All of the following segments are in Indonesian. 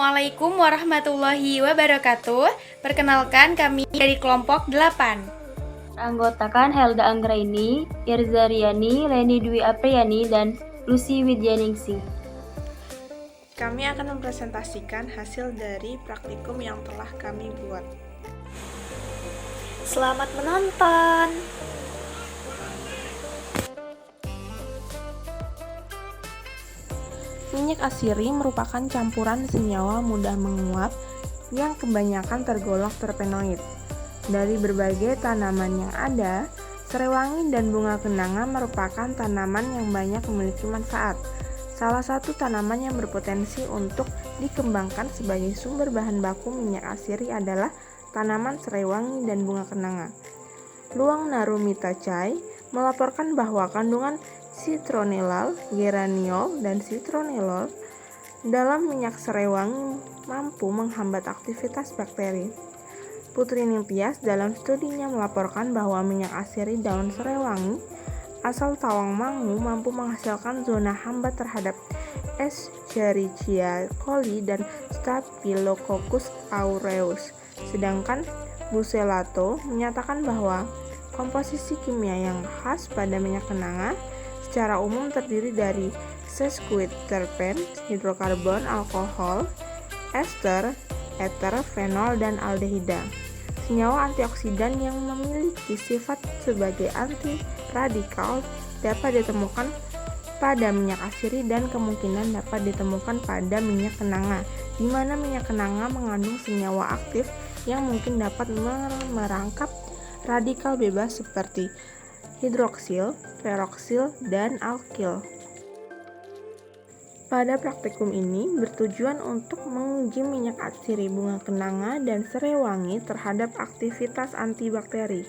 Assalamualaikum warahmatullahi wabarakatuh. Perkenalkan kami dari kelompok 8. Anggotakan Helda Anggraini, Irza Riani, Leni Dwi Apriyani, dan Lucy Widyaningsih. Kami akan mempresentasikan hasil dari praktikum yang telah kami buat. Selamat menonton! Minyak asiri merupakan campuran senyawa mudah menguap yang kebanyakan tergolong terpenoid. Dari berbagai tanaman yang ada, serai wangi dan bunga kenanga merupakan tanaman yang banyak memiliki manfaat. Salah satu tanaman yang berpotensi untuk dikembangkan sebagai sumber bahan baku minyak asiri adalah tanaman serai wangi dan bunga kenanga. Luang Narumita Chai melaporkan bahwa kandungan citronellal, geraniol, dan citronellol dalam minyak serai wangi mampu menghambat aktivitas bakteri. Putri Ningtyas dalam studinya melaporkan bahwa minyak asiri daun serai wangi asal Tawangmangu mampu menghasilkan zona hambat terhadap Escherichia coli dan Staphylococcus aureus. Sedangkan Bucelato menyatakan bahwa komposisi kimia yang khas pada minyak kenanga secara umum terdiri dari sesquiterpen, hidrokarbon, alkohol, ester, eter, fenol, dan aldehida. Senyawa antioksidan yang memiliki sifat sebagai anti radikal dapat ditemukan pada minyak asiri dan kemungkinan dapat ditemukan pada minyak kenanga, di mana minyak kenanga mengandung senyawa aktif yang mungkin dapat merangkap radikal bebas seperti hidroksil, peroksil, dan alkil. Pada praktikum ini bertujuan untuk menguji minyak asiri bunga kenanga dan serai wangi terhadap aktivitas antibakteri.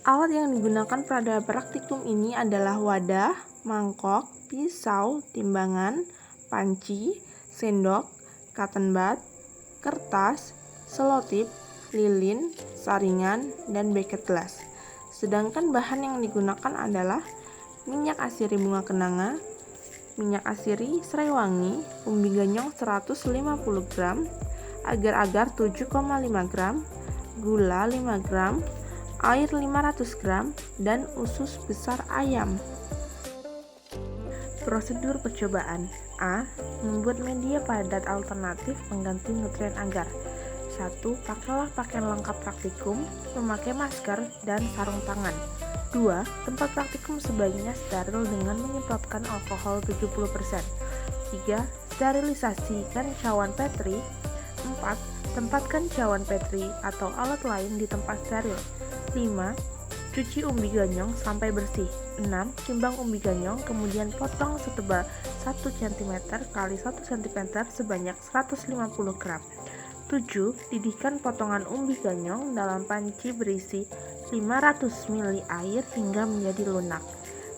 Alat yang digunakan pada praktikum ini adalah wadah, mangkok, pisau, timbangan, panci, sendok, cotton bud, kertas, selotip, lilin, saringan, dan bucket glass. Sedangkan bahan yang digunakan adalah minyak asiri bunga kenanga, minyak asiri serai wangi, umbi ganyong 150 gram, agar-agar 7,5 gram, gula 5 gram, air 500 gram, dan usus besar ayam. Prosedur percobaan. A. Membuat media padat alternatif pengganti nutrien agar. 1. Pakailah pakaian lengkap praktikum, memakai masker, dan sarung tangan. 2. Tempat praktikum sebaiknya steril dengan menyemprotkan alkohol 70%. 3. Sterilisasikan cawan petri. 4. Tempatkan cawan petri atau alat lain di tempat steril. 5. Cuci umbi ganyong sampai bersih. 6. Timbang umbi ganyong, kemudian potong setebal 1 cm x 1 cm sebanyak 150 gram. 7. Didihkan potongan umbi ganyong dalam panci berisi 500 ml air hingga menjadi lunak.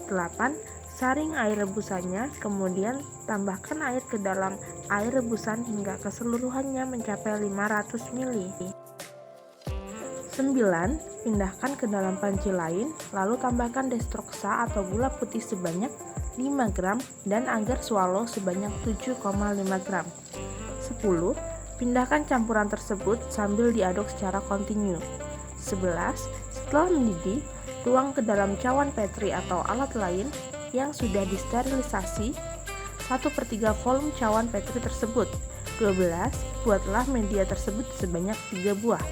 8. Saring air rebusannya, kemudian tambahkan air ke dalam air rebusan hingga keseluruhannya mencapai 500 ml. 9. Pindahkan ke dalam panci lain, lalu tambahkan dextrosa atau gula putih sebanyak 5 gram dan agar swallow sebanyak 7,5 gram. 10. Pindahkan campuran tersebut sambil diaduk secara kontinu. 11. Setelah mendidih, tuang ke dalam cawan petri atau alat lain yang sudah disterilisasi 1/3 volume cawan petri tersebut. 12. Buatlah media tersebut sebanyak 3 buah.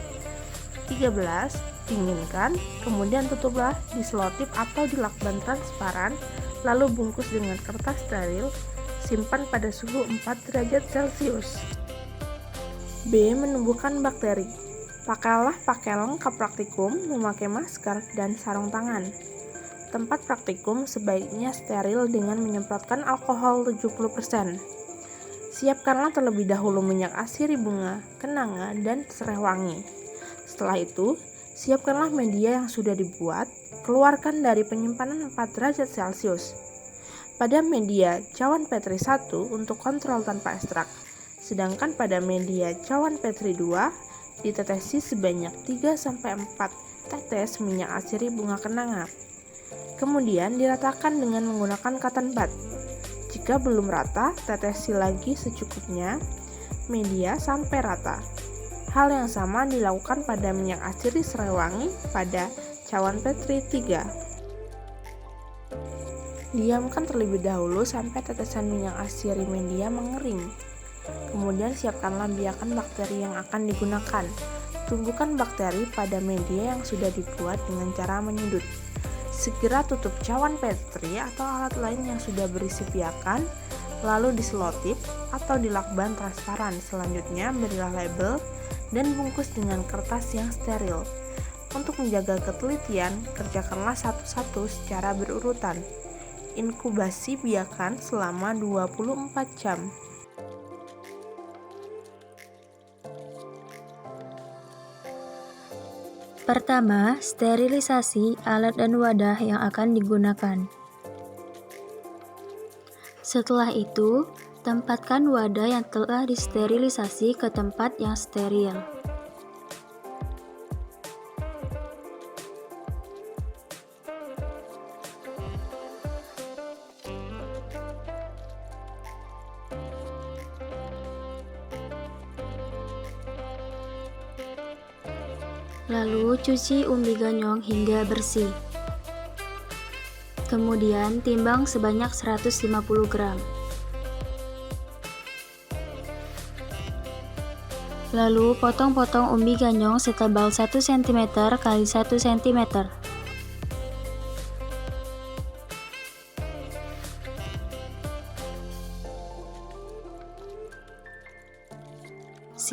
13. Dinginkan, kemudian tutuplah di selotip atau di lakban transparan, lalu bungkus dengan kertas steril, simpan pada suhu 4 derajat Celcius. B. Menumbuhkan bakteri. Pakailah pakaian lengkap praktikum, memakai masker, dan sarung tangan. Tempat praktikum sebaiknya steril dengan menyemprotkan alkohol 70%. Siapkanlah terlebih dahulu minyak asiri bunga kenanga dan serai wangi. Setelah itu, siapkanlah media yang sudah dibuat, keluarkan dari penyimpanan 4 derajat Celcius. Pada media cawan petri 1 untuk kontrol tanpa ekstrak. Sedangkan pada media cawan petri 2 ditetesi sebanyak 3-4 tetes minyak asiri bunga kenanga. Kemudian diratakan dengan menggunakan cotton bud. Jika Jika belum rata, tetesi lagi secukupnya media sampai rata. Hal yang sama dilakukan pada minyak asiri serai wangi pada cawan Petri 3. Diamkan terlebih dahulu sampai tetesan minyak asiri media mengering. Kemudian siapkanlah biakan bakteri yang akan digunakan. Tumbuhkan bakteri pada media yang sudah dibuat dengan cara menyudut. Segera tutup cawan Petri atau alat lain yang sudah berisi biakan, lalu diselotip atau dilakban transparan. Selanjutnya berilah label dan bungkus dengan kertas yang steril. Untuk menjaga ketelitian, kerjakanlah satu-satu secara berurutan. Inkubasi biakan selama 24 jam. Pertama, sterilisasi alat dan wadah yang akan digunakan. Setelah itu, tempatkan wadah yang telah disterilisasi ke tempat yang steril. Lalu cuci umbi ganyong hingga bersih. Kemudian timbang sebanyak 150 gram. Lalu potong-potong umbi ganyong setebal 1 cm x 1 cm.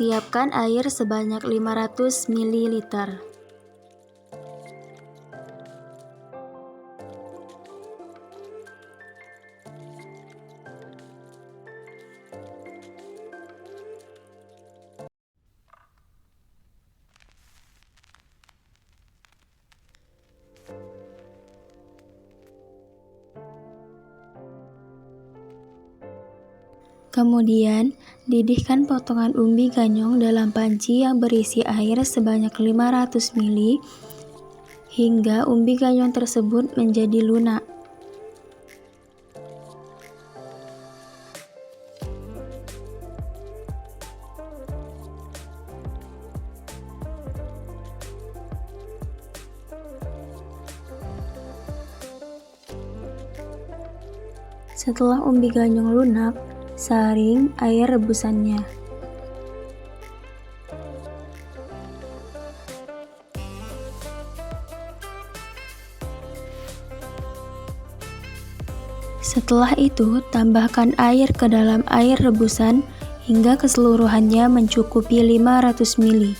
Siapkan air sebanyak 500 ml. Kemudian, didihkan potongan umbi ganyong dalam panci yang berisi air sebanyak 500 ml hingga umbi ganyong tersebut menjadi lunak. Setelah umbi ganyong lunak, saring air rebusannya. Setelah itu, tambahkan air ke dalam air rebusan hingga keseluruhannya mencukupi 500 ml.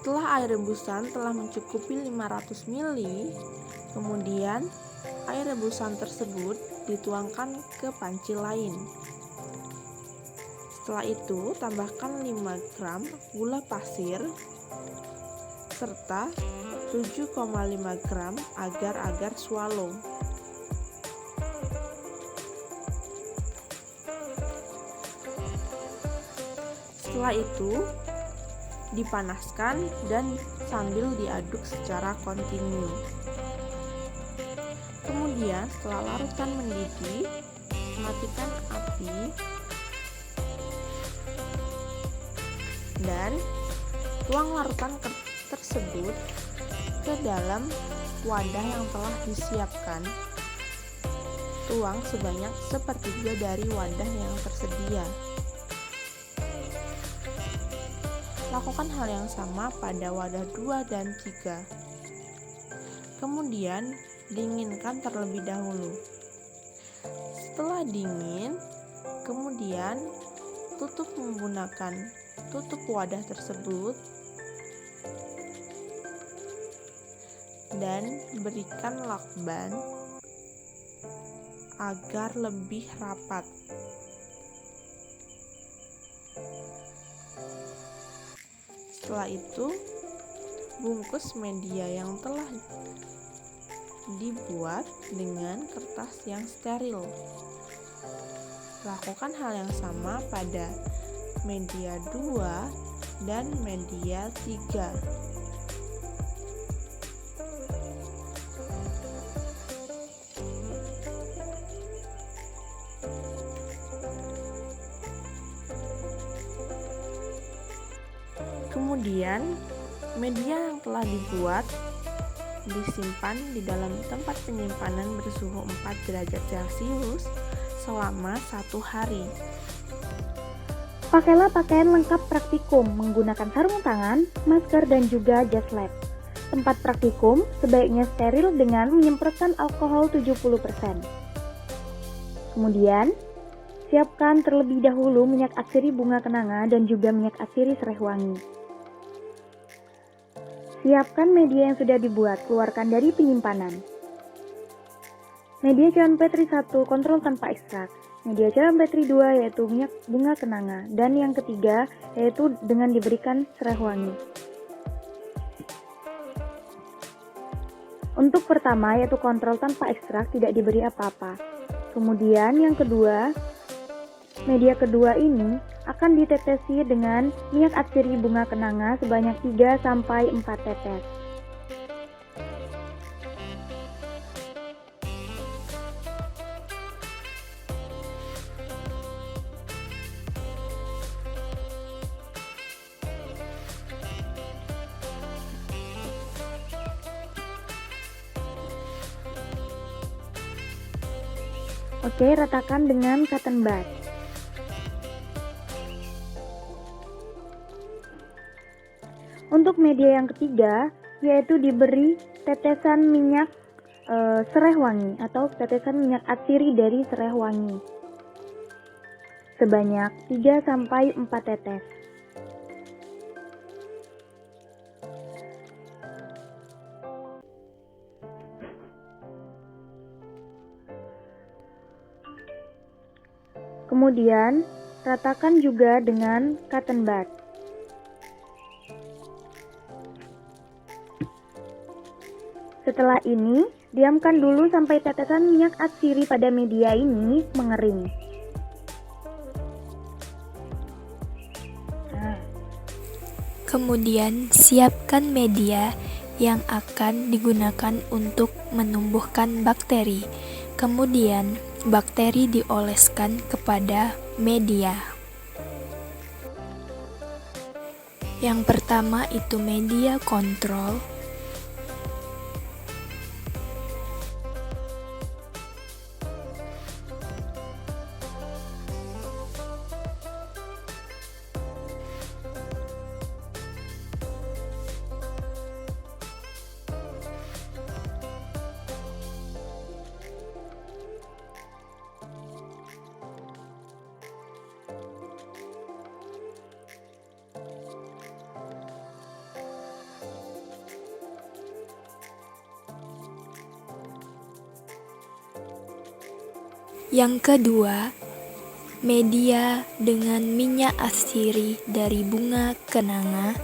Setelah air rebusan telah mencukupi 500 ml, kemudian air rebusan tersebut dituangkan ke panci lain. Setelah itu, tambahkan 5 gram gula pasir serta 7,5 gram agar-agar swallow. Setelah itu, dipanaskan dan sambil diaduk secara kontinu. Kemudian setelah larutan mendidih, matikan api dan tuang larutan tersebut ke dalam wadah yang telah disiapkan. Tuang sebanyak sepertiga dari wadah yang tersedia. Lakukan hal yang sama pada wadah 2 dan 3. Kemudian, dinginkan terlebih dahulu. Setelah dingin, kemudian tutup menggunakan tutup wadah tersebut dan berikan lakban agar lebih rapat. Setelah itu, bungkus media yang telah dibuat dengan kertas yang steril. Lakukan hal yang sama pada media 2 dan media 3. Kemudian, media yang telah dibuat disimpan di dalam tempat penyimpanan bersuhu 4 derajat Celcius selama 1 hari. Pakailah pakaian lengkap praktikum menggunakan sarung tangan, masker, dan juga jas lab. Tempat praktikum sebaiknya steril dengan menyemprotkan alkohol 70%. Kemudian, siapkan terlebih dahulu minyak atsiri bunga kenanga dan juga minyak atsiri serai wangi. Siapkan media yang sudah dibuat, keluarkan dari penyimpanan. Media cairan Petri 1 kontrol tanpa ekstrak. Media cairan Petri 2 yaitu minyak bunga kenanga. Dan yang ketiga yaitu dengan diberikan serai wangi. Untuk pertama yaitu kontrol tanpa ekstrak, tidak diberi apa-apa. Kemudian yang kedua, media kedua ini akan ditetesi dengan minyak atsiri bunga kenanga sebanyak 3-4 tetes. Oke, ratakan dengan cotton bud. Untuk media yang ketiga, yaitu diberi tetesan minyak serai wangi atau tetesan minyak atsiri dari serai wangi sebanyak 3-4 tetes. Kemudian, ratakan juga dengan cotton bud. Setelah ini, diamkan dulu sampai tetesan minyak atsiri pada media ini mengering. Kemudian, siapkan media yang akan digunakan untuk menumbuhkan bakteri. Kemudian, bakteri dioleskan kepada media. Yang pertama itu media kontrol. Yang kedua, media dengan minyak atsiri dari bunga kenanga.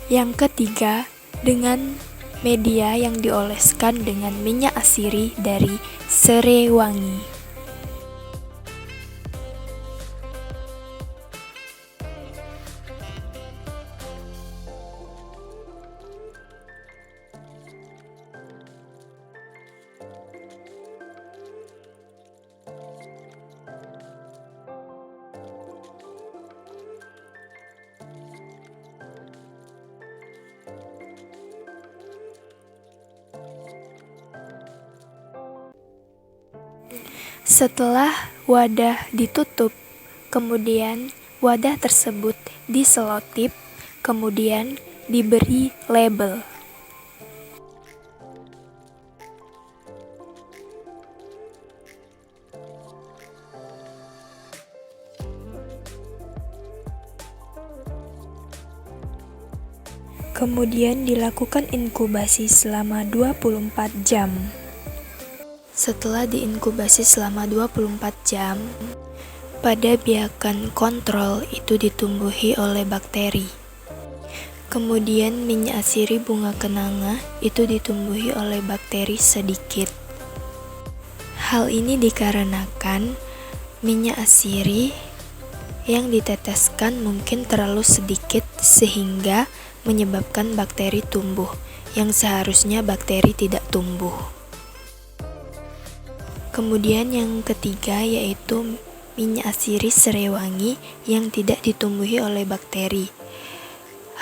Yang ketiga, dengan media yang dioleskan dengan minyak atsiri dari serai wangi. Setelah wadah ditutup, kemudian wadah tersebut diselotip, kemudian diberi label. Kemudian dilakukan inkubasi selama 24 jam. Setelah diinkubasi selama 24 jam, pada biakan kontrol itu ditumbuhi oleh bakteri. Kemudian minyak asiri bunga kenanga itu ditumbuhi oleh bakteri sedikit. Hal ini dikarenakan minyak asiri yang diteteskan mungkin terlalu sedikit sehingga menyebabkan bakteri tumbuh, yang seharusnya bakteri tidak tumbuh. Kemudian yang ketiga yaitu minyak asiri serai wangi yang tidak ditumbuhi oleh bakteri.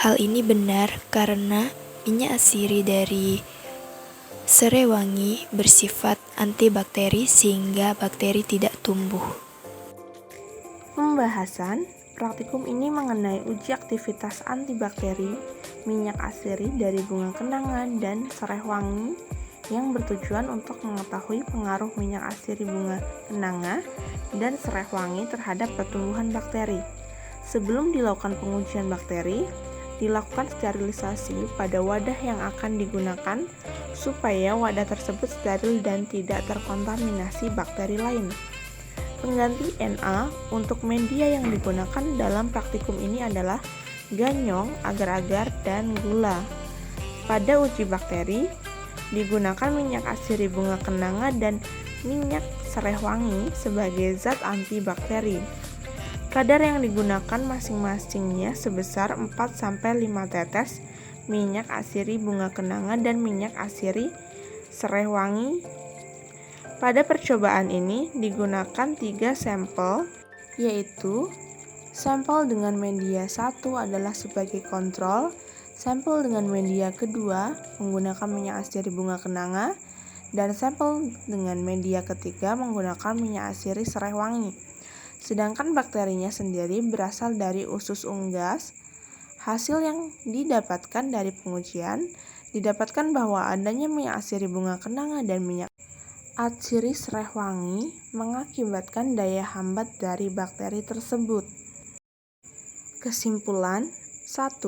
Hal ini benar karena minyak asiri dari serai wangi bersifat antibakteri sehingga bakteri tidak tumbuh. Pembahasan praktikum ini mengenai uji aktivitas antibakteri minyak asiri dari bunga kenanga dan serai wangi yang bertujuan untuk mengetahui pengaruh minyak asiri bunga kenanga dan serai wangi terhadap pertumbuhan bakteri. Sebelum dilakukan pengujian bakteri, dilakukan sterilisasi pada wadah yang akan digunakan supaya wadah tersebut steril dan tidak terkontaminasi bakteri lain. Pengganti Na untuk media yang digunakan dalam praktikum ini adalah ganyong, agar-agar, dan gula. Pada uji bakteri, digunakan minyak asiri bunga kenanga dan minyak serai wangi sebagai zat antibakteri. Kadar yang digunakan masing-masingnya sebesar 4-5 tetes minyak asiri bunga kenanga dan minyak asiri serai wangi. Pada percobaan ini digunakan 3 sampel, yaitu sampel dengan media 1 adalah sebagai kontrol, sampel dengan media kedua menggunakan minyak asiri bunga kenanga, dan sampel dengan media ketiga menggunakan minyak asiri serai wangi. Sedangkan bakterinya sendiri berasal dari usus unggas. Hasil yang didapatkan dari pengujian didapatkan bahwa adanya minyak asiri bunga kenanga dan minyak asiri serai wangi mengakibatkan daya hambat dari bakteri tersebut. Kesimpulan 1.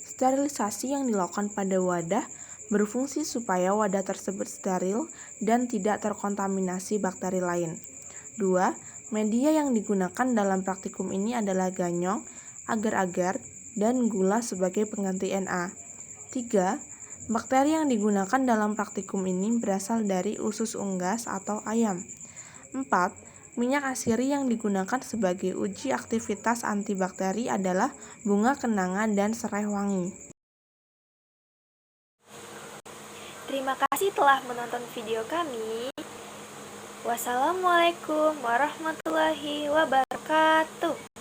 Sterilisasi yang dilakukan pada wadah berfungsi supaya wadah tersebut steril dan tidak terkontaminasi bakteri lain. 2. Media yang digunakan dalam praktikum ini adalah ganyong, agar-agar, dan gula sebagai pengganti Na. 3. Bakteri yang digunakan dalam praktikum ini berasal dari usus unggas atau ayam. 4. Minyak asiri yang digunakan sebagai uji aktivitas antibakteri adalah bunga kenanga dan serai wangi. Terima kasih telah menonton video kami. Wassalamualaikum warahmatullahi wabarakatuh.